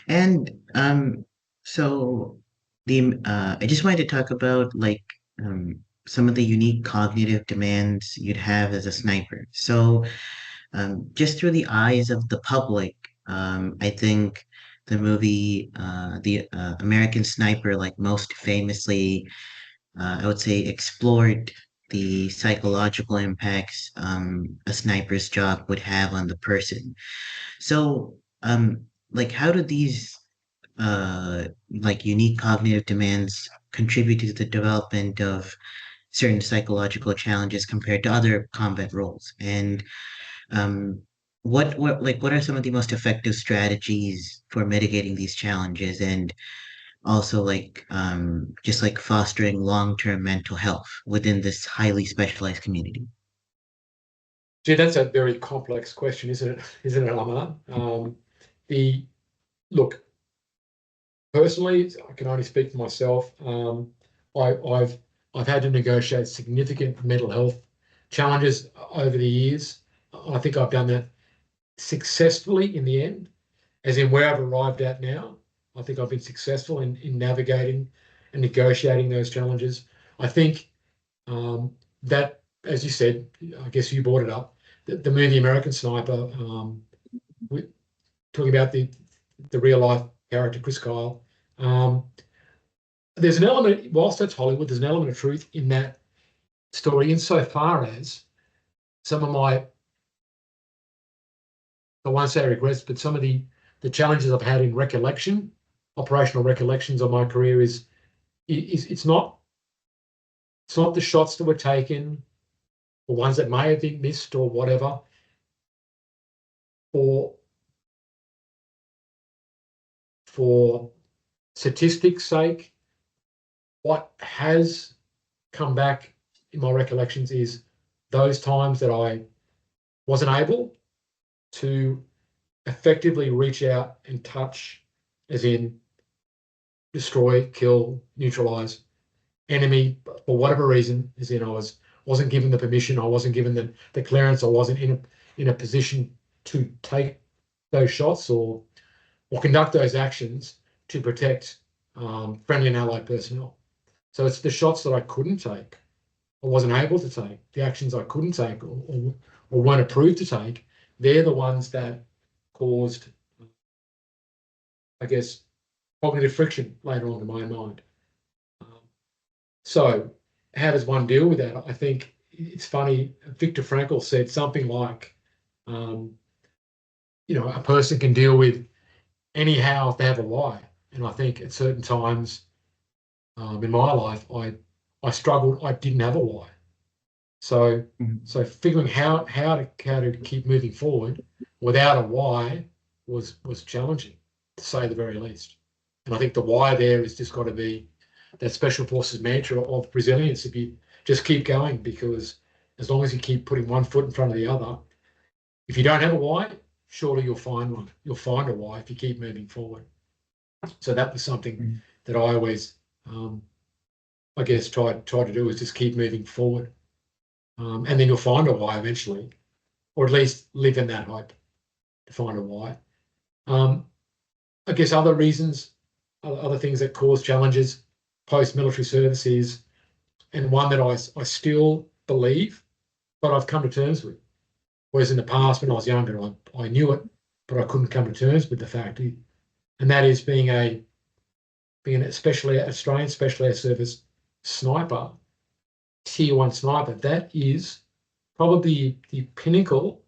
And so I just wanted to talk about some of the unique cognitive demands you'd have as a sniper. So just through the eyes of the public, I think the movie the American Sniper, like most famously, I would say, explored the psychological impacts a sniper's job would have on the person. So, like, how do these unique cognitive demands contribute to the development of certain psychological challenges compared to other combat roles? And um, what are some of the most effective strategies for mitigating these challenges and also just like fostering long-term mental health within this highly specialized community? Gee, that's a very complex question, isn't it? Isn't it, Lamar? The look, personally, I can only speak for myself. I've had to negotiate significant mental health challenges over the years. I think I've done that successfully in the end, as in where I've arrived at now. I think I've been successful in navigating and negotiating those challenges. I think that, as you said, I guess you brought it up, the movie American Sniper, we talking about the real life character Chris Kyle. Um, there's an element, whilst that's Hollywood, there's an element of truth in that story insofar as some of my, I won't say regrets, but some of the challenges I've had in recollection, operational recollections of my career is it's not the shots that were taken or ones that may have been missed or whatever, or for statistics' sake. What has come back in my recollections is those times that I wasn't able to effectively reach out and touch, as in destroy, kill, neutralize enemy for whatever reason, as in wasn't given the permission, I wasn't given the clearance, I wasn't in a position to take those shots or conduct those actions to protect friendly and allied personnel. So it's the shots that I couldn't take or wasn't able to take, the actions I couldn't take or weren't approved to take. They're the ones that caused, I guess, cognitive friction later on in my mind. Um, so how does one deal with that? I think it's funny. Viktor Frankl said something like, um, a person can deal with anyhow if they have a why. And I think at certain times in my life, I struggled. I didn't have a why. So Mhm. so figuring how to keep moving forward without a why was challenging, to say the very least. And I think the why there is just got to be that special forces mantra of resilience. If you just keep going, because as long as you keep putting one foot in front of the other, if you don't have a why, surely you'll find one. You'll find a why if you keep moving forward. So that was something Mhm. that I always, I guess, try to do, is just keep moving forward, and then you'll find a why eventually, or at least live in that hope to find a why. Um, I guess other reasons, other things that cause challenges post-military service is, and one that I still believe, but I've come to terms with. Whereas in the past, when I was younger, I knew it, but I couldn't come to terms with the fact. And that is being especially Australian Special Air Service sniper, tier one sniper. That is probably the pinnacle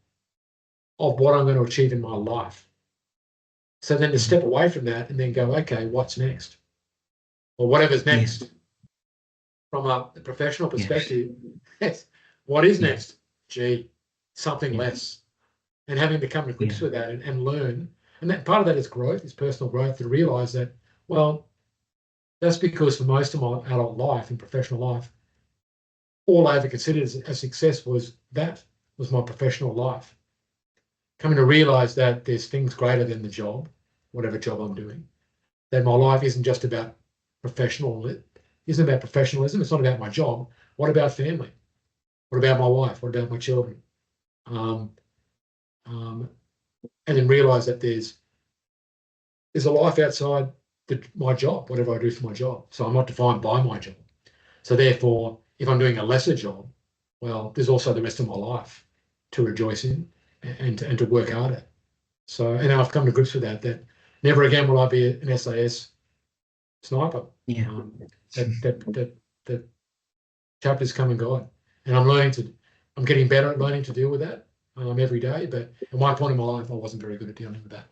of what I'm going to achieve in my life. So then to Mhm. step away from that and then go, okay, what's next? Or whatever's Yeah, next from a professional yeah, perspective. Yes. What is yeah, next? Gee, something yeah, less. And having to come to yeah, grips with that and learn. And that part of that is growth, is personal growth, to realize that, well, that's because for most of my adult life and professional life, all I ever considered as a success was my professional life. Coming to realize that there's things greater than the job, whatever job I'm doing, that my life isn't just about professional, isn't about professionalism. It's not about my job. What about family? What about my wife? What about my children? Um, um, and then realize that there's there's a life outside my job, whatever I do for my job. So I'm not defined by my job. So therefore, if I'm doing a lesser job, well, there's also the rest of my life to rejoice in and to work hard at. So, and I've come to grips with that never again will I be an SAS sniper. Yeah. Um, that chapters come and go, and I'm getting better at learning to deal with that every day. But at one point in my life, I wasn't very good at dealing with that.